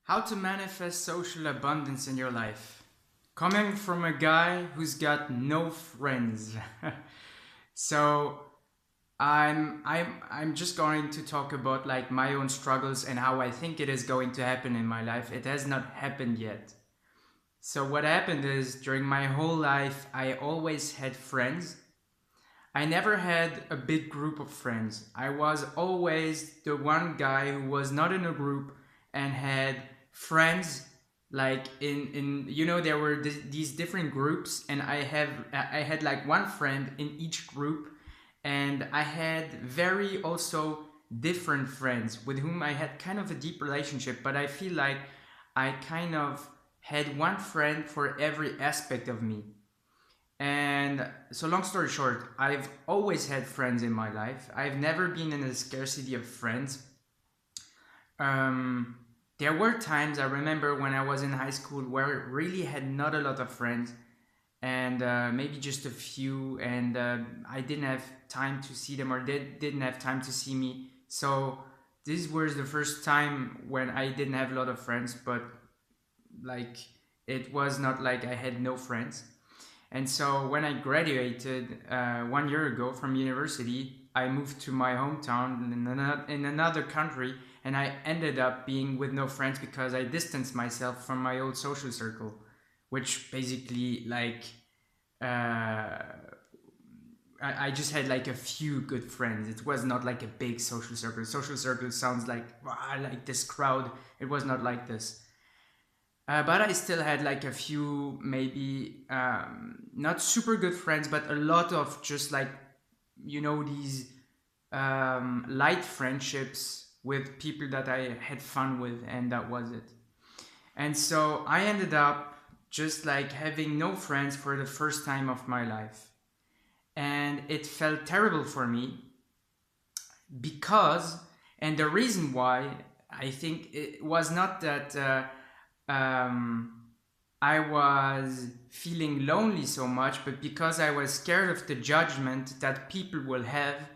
How to manifest social abundance in your life. Coming from a guy who's got no friends. So I'm just going to talk about like my own struggles and how I think it is going to happen in my life. It has not happened yet. So what happened is during my whole life I always had friends. I never had a big group of friends. I was always the one guy who was not in a group and had friends like in there were these different groups, and I had like one friend in each group, and I had very also different friends with whom I had kind of a deep relationship, but I feel like I kind of had one friend for every aspect of me. And so, long story short, I've always had friends in my life. I've never been in a scarcity of friends. Um, there were times I remember when I was in high school where I really had not a lot of friends, and maybe just a few, and I didn't have time to see them, or they didn't have time to see me. So, this was the first time when I didn't have a lot of friends, but like it was not like I had no friends. And so when I graduated 1 year ago from university, I moved to my hometown in another country, and I ended up being with no friends because I distanced myself from my old social circle, which basically like I just had like a few good friends. It was not like a big social circle. Social circle sounds like, "Wow, I like this crowd." It was not like this. But I still had like a few, maybe not super good friends, but a lot of just like, these light friendships with people that I had fun with, and that was it. And so I ended up just like having no friends for the first time of my life. And it felt terrible for me because, and the reason why, I think it was not that. Um, I was feeling lonely so much, but because I was scared of the judgment that people will have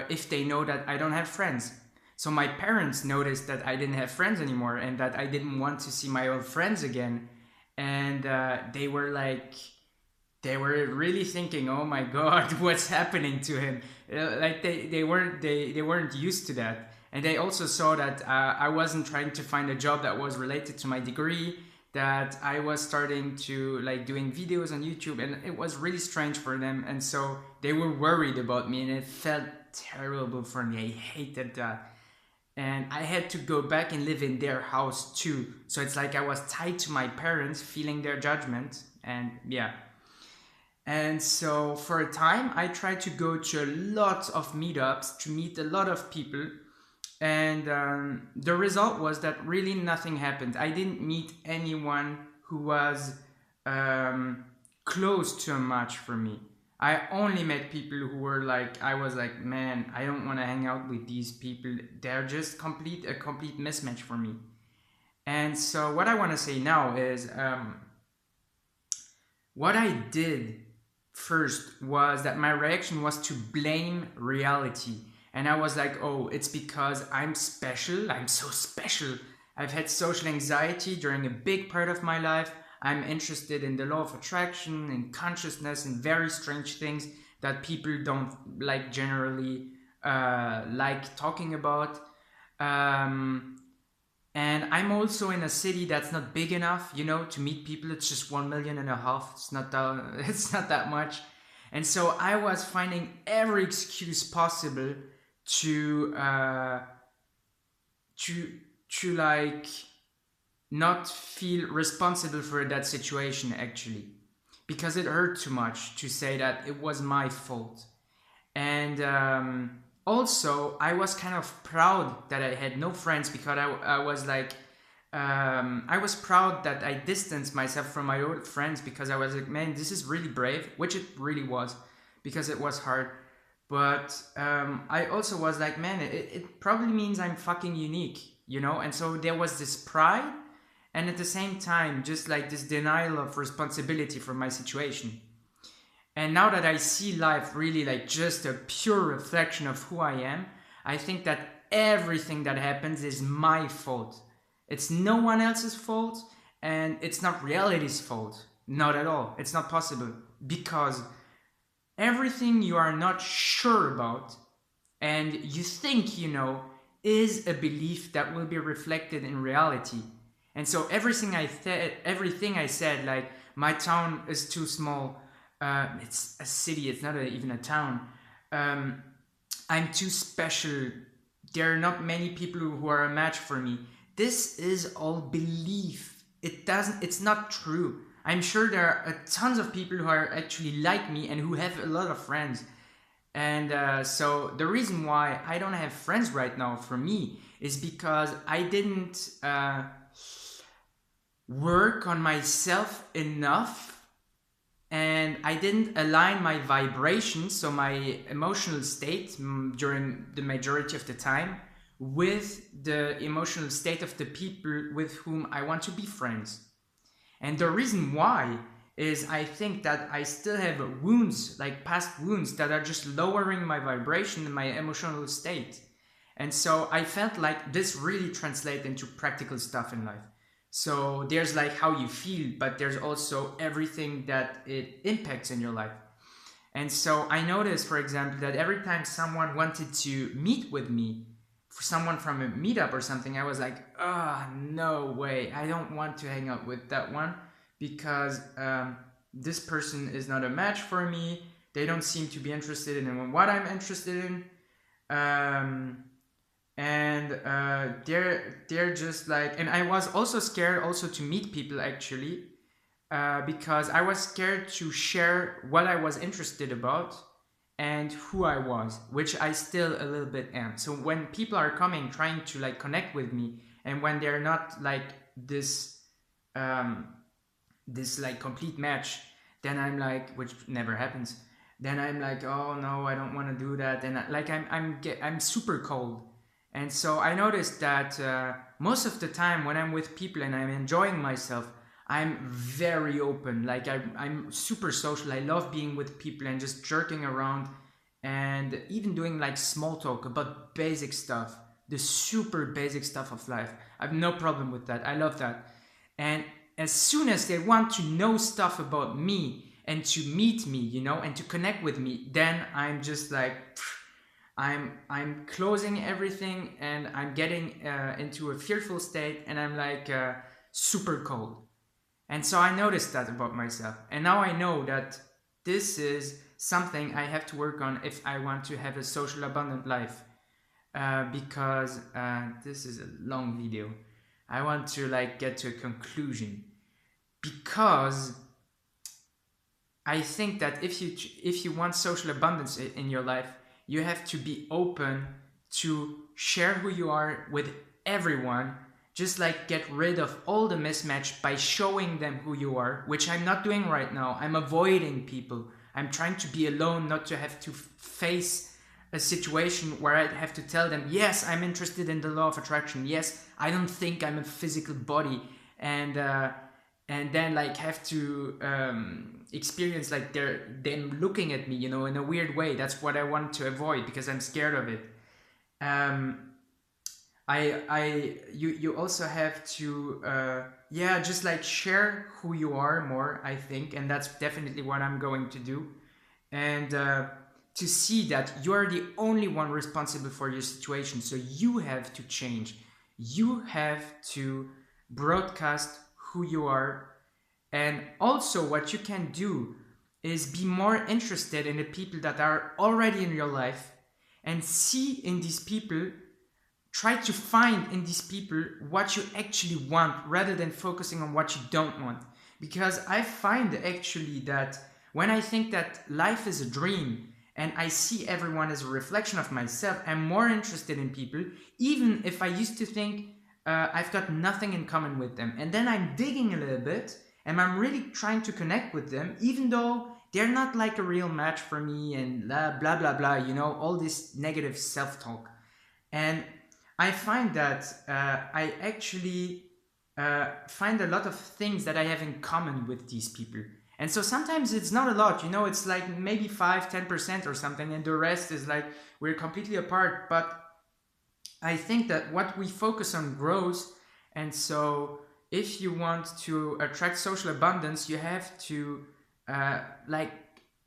if they know that I don't have friends. So my parents noticed that I didn't have friends anymore and that I didn't want to see my old friends again. And they were really thinking, "Oh my God, what's happening to him?" Like they weren't used to that, and they also saw that I wasn't trying to find a job that was related to my degree. That I was starting to like doing videos on YouTube, and it was really strange for them, and so they were worried about me, and it felt terrible for me. I hated that. And I had to go back and live in their house too. So it's like I was tied to my parents, feeling their judgment, and yeah. And so for a time, I tried to go to a lot of meetups to meet a lot of people. And the result was that really nothing happened. I didn't meet anyone who was um, close to a match for me. I only met people who were like, I was like, man, I don't want to hang out with these people. They're just a complete mismatch for me. And so what I want to say now is what I did first was that my reaction was to blame reality. And I was like, oh, it's because I'm special. I'm so special. I've had social anxiety during a big part of my life. I'm interested in the law of attraction, in consciousness, and very strange things that people don't like generally like talking about. Um, and I'm also in a city that's not big enough, to meet people. It's just 1.5 million. It's not that, it's not that much. And so I was finding every excuse possible to to to like not feel responsible for that situation, actually, because it hurt too much to say that it was my fault. And also I was kind of proud that I had no friends, because I was like I was proud that I distanced myself from my old friends, because I was like, man, this is really brave, which it really was, because it was hard. But I also was like, man, it probably means I'm fucking unique, And so there was this pride, and at the same time, just like this denial of responsibility for my situation. And now that I see life really like just a pure reflection of who I am, I think that everything that happens is my fault. It's no one else's fault, and it's not reality's fault. Not at all. It's not possible, because everything you are not sure about and you think you know is a belief that will be reflected in reality. And so everything I said, like my town is too small, it's a city, it's not even a town. Um, I'm too special. There are not many people who are a match for me. This is all belief. It's not true. I'm sure there are tons of people who are actually like me and who have a lot of friends. And so the reason why I don't have friends right now for me is because I didn't work on myself enough, and I didn't align my vibrations, so my emotional state during the majority of the time, with the emotional state of the people with whom I want to be friends. And the reason why is I think that I still have wounds, like past wounds, that are just lowering my vibration and my emotional state. And so I felt like this really translates into practical stuff in life. So there's like how you feel, but there's also everything that it impacts in your life. And so I noticed, for example, that every time someone wanted to meet with me, for someone from a meetup or something, I was like, no way, I don't want to hang out with that one, because this person is not a match for me. They don't seem to be interested in what I'm interested in. They're just like, and I was also scared also to meet people actually, because I was scared to share what I was interested about and who I was, which I still a little bit am. So when people are coming trying to like connect with me, and when they're not like this like complete match, then I'm like, which never happens, then I'm like, oh no, I don't want to do that, and I'm super cold. And so I noticed that most of the time when I'm with people and I'm enjoying myself, I'm very open. Like I'm super social. I love being with people and just jerking around, and even doing like small talk about basic stuff, the super basic stuff of life. I have no problem with that. I love that. And as soon as they want to know stuff about me and to meet me, and to connect with me, then I'm just like, I'm closing everything, and I'm getting into a fearful state, and I'm like super cold. And so I noticed that about myself, and now I know that this is something I have to work on if I want to have a social abundant life. Because this is a long video. I want to like get to a conclusion, because I think that if you want social abundance in your life, you have to be open to share who you are with everyone. Just like get rid of all the mismatch by showing them who you are, which I'm not doing right now. I'm avoiding people. I'm trying to be alone, not to have to face a situation where I have to tell them, yes, I'm interested in the law of attraction. Yes, I don't think I'm a physical body. And then like have to experience like them looking at me, in a weird way. That's what I want to avoid, because I'm scared of it. You also have to just like share who you are more, I think, and that's definitely what I'm going to do. And to see that you're the only one responsible for your situation, so you have to change. You have to broadcast who you are. And also what you can do is be more interested in the people that are already in your life, and see in these people, try to find in these people what you actually want, rather than focusing on what you don't want. Because I find actually that when I think that life is a dream and I see everyone as a reflection of myself, I'm more interested in people, even if I used to think I've got nothing in common with them. And then I'm digging a little bit, and I'm really trying to connect with them, even though they're not like a real match for me, and blah, blah, blah, blah, all this negative self-talk. And I find that I actually find a lot of things that I have in common with these people. And so sometimes it's not a lot, it's like maybe 5-10% or something, and the rest is like we're completely apart. But I think that what we focus on grows, And so if you want to attract social abundance, you have to like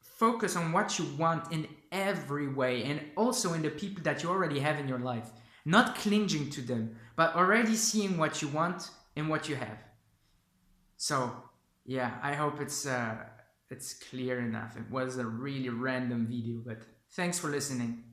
focus on what you want in every way, and also in the people that you already have in your life, not clinging to them, but already seeing what you want and what you have. So yeah, I hope it's clear enough. It was a really random video, but thanks for listening.